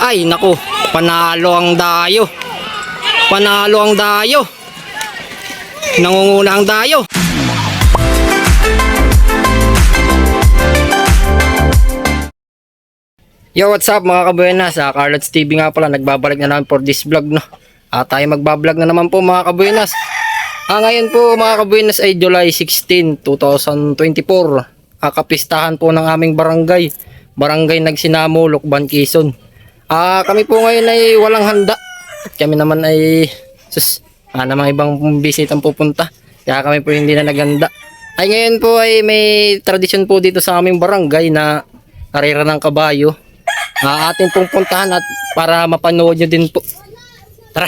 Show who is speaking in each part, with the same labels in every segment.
Speaker 1: Ay, naku, panalo ang dayo. Panalo ang dayo. Nangunguna ang dayo. Yo, what's up mga kabuenas? Carlots TV nga pala, nagbabalik na naman for this vlog, no? Tayo magbablog na naman po mga kabuenas. Ngayon po mga kabuenas ay July 16, 2024. Kapistahan po ng aming barangay. Barangay Nagsinamo, Lucban, Quezon. Kami po ngayon ay walang handa. At kami naman ay namang ibang bisitang pupunta. Kaya kami po hindi na naghanda. Ay ngayon po ay may tradisyon po dito sa aming barangay na karera ng kabayo. Ating pong puntahan at para mapanood nyo din po. Tara!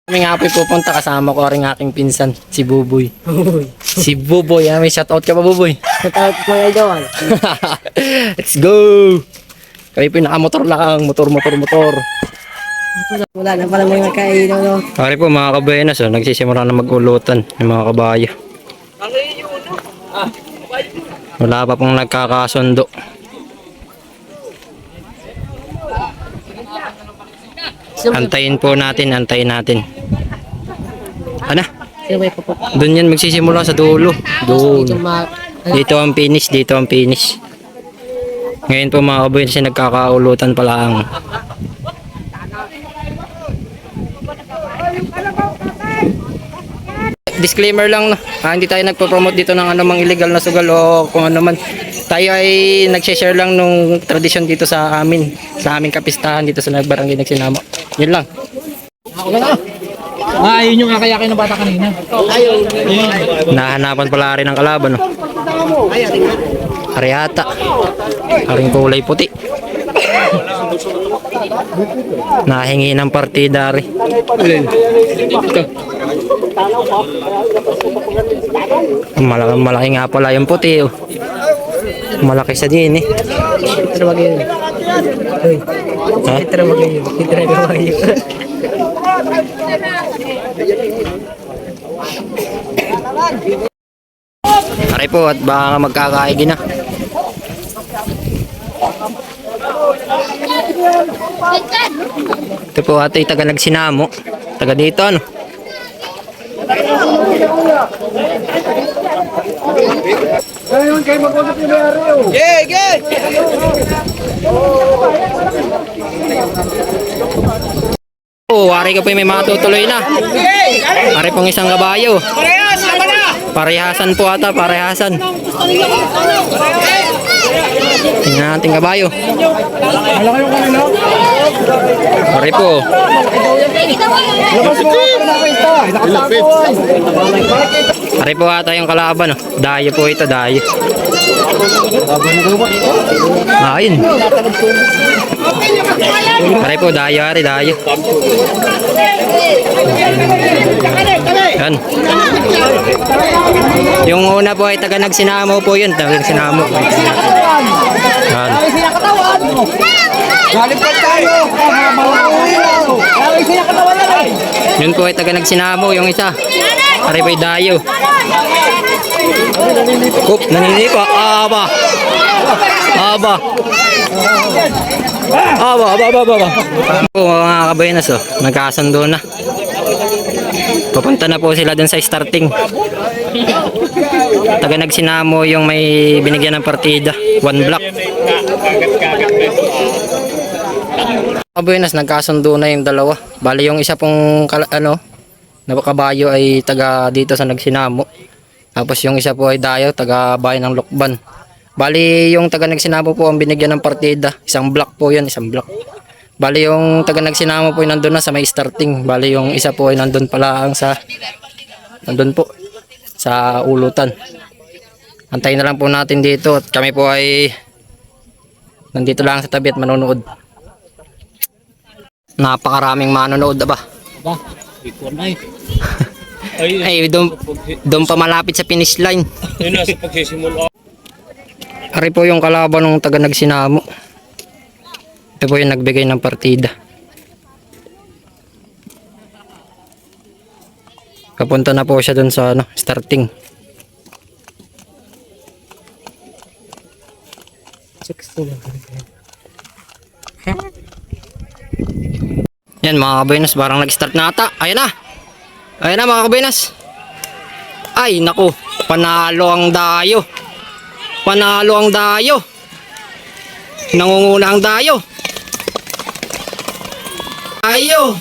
Speaker 1: Kami nga po pupunta, kasama ko rin aking pinsan, si Buboy. Si Buboy, may shoutout ka pa Buboy?
Speaker 2: Shoutout po yung idol.
Speaker 1: Let's go! Kami po nakamotor lang, motor.
Speaker 2: Wala na pala may magkainom, no?
Speaker 1: Pare po mga kabayanas, nagsisimula na mag-ulutan yung mga kabayo. Wala pa pong nagkakasundo. Antayin natin. Ano?
Speaker 2: Sino ba yung pupunta?
Speaker 1: Doon yan magsisimula sa dulo. Doon. Dito ang finish. Ngayon po mga kabayanas, nagkakaulutan pala ang disclaimer lang, no? Hindi tayo nagpo-promote dito ng anumang illegal na sugal o kung ano man. Tayo ay nag-share lang nung tradisyon dito sa aming kapistahan dito sa Barangay Nagsinamo. Yun lang.
Speaker 2: Yun yung akayakin ng bata kanina.
Speaker 1: Nahanapan pala rin ng kalaban, no? Arihata. Aring kulay puti. Nahingi ng partida rin. Malaki nga pala yung puti, oh. Malaki sa din, eh. Aray po, at baka magkakaigi na. Ito po ate, taga Nagsinamo. Taga dito, ano?
Speaker 2: Ngayon kayo mag-usap yung mayari, oh.
Speaker 1: Wari ka po may matutuloy na. Wari pong isang kabayo. Parehasan po ata, parehasan. Tingnan natin kabayo. Wari po. Wari po ata yung kalaban, oh. Dayo po ito, dayo. Ayun. Wari po, dayo. Yan. Yung una po ay taga Nagsinamo po yun. Taga Nagsinamo. Yan. Yun po ay taga Nagsinamo yung isa. Pare po ay dayo. Kup, naninipa. Aba. Mga kabayanas, oh, nagkasundo na. Papunta na po sila dun sa starting. Taga Nagsinamo yung may binigyan ng partida. 1 block. Kabayanas, nagkasundo na yung dalawa. Bali yung isa pong kabayo ay taga dito sa Nagsinamo. Tapos yung isa po ay dayo, taga bayan ng Lucban. Bali yung taga Nagsinamo po ang binigyan ng partida. Isang block po yun, isang block. Bali yung taga Nagsinamo po ay nandun na sa may starting. Bali yung isa po ay nandun pala nandun po sa ulutan. Antayin na lang po natin dito at kami po ay nandito lang sa tabi at manonood. Napakaraming manonood ba? Ay, doon pa malapit sa finish line.
Speaker 3: Yun na sa pagsisimula.
Speaker 1: Ari po yung kalaban ng taga Nagsinamo. Ito po yung nagbigay ng partida. Kapunta na po siya dun sa starting.
Speaker 2: 16.
Speaker 1: Yan mga kabuenas, parang nag-start na ata. Ayan na. Ayan na mga kabuenas. Ay naku, panalo ang dayo. Panalo ang dayo. Nangunguna ang dayo. Dayo.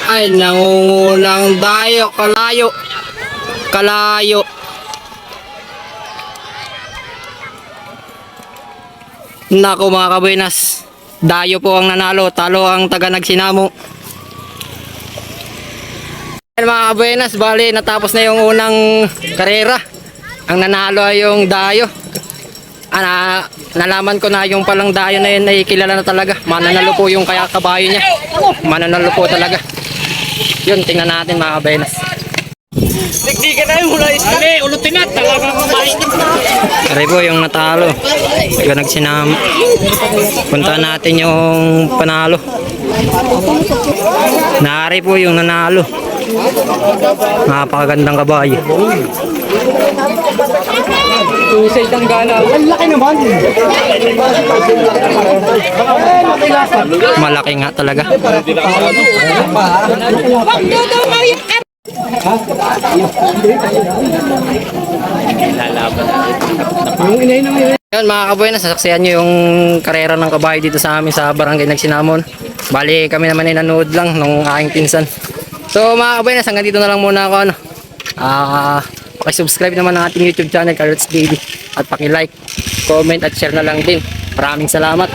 Speaker 1: Ay nangunguna ang dayo. Kalayo. Kalayo. Nako mga kabuenas, dayo po ang nanalo, talo ang taga Nagsinamo. Ayan mga kabuenas, bali natapos na yung unang karera. Ang nanalo ay yung dayo. Nalaman ko na yung palang dayo na yun ay kilala na talaga. Mananalo po yung kaya kabayo niya. Mananalo po talaga. Yun, tingnan natin mga kabuenas.
Speaker 2: Nagdigan na yung mula isa. Ale, ulutin na. Talagang malitin na.
Speaker 1: Aray po yung natalo. Taga Nagsinamo. Punta natin yung panalo. Nari po yung nanalo. Napakagandang kabayo.
Speaker 2: Tusay ng gala. Ang laki naman.
Speaker 1: Malaki nga talaga. Yan mga kabuenas, nasaksihan nyo yung karera ng kabayo dito sa amin sa barangay Nagsinamon. Bali kami naman ay nanood lang nung aking pinsan. So mga kabuenas, hanggang dito na lang muna ako. Paki-subscribe naman ng ating YouTube channel, Carlots TV. At paki-like, comment at share na lang din. Maraming salamat.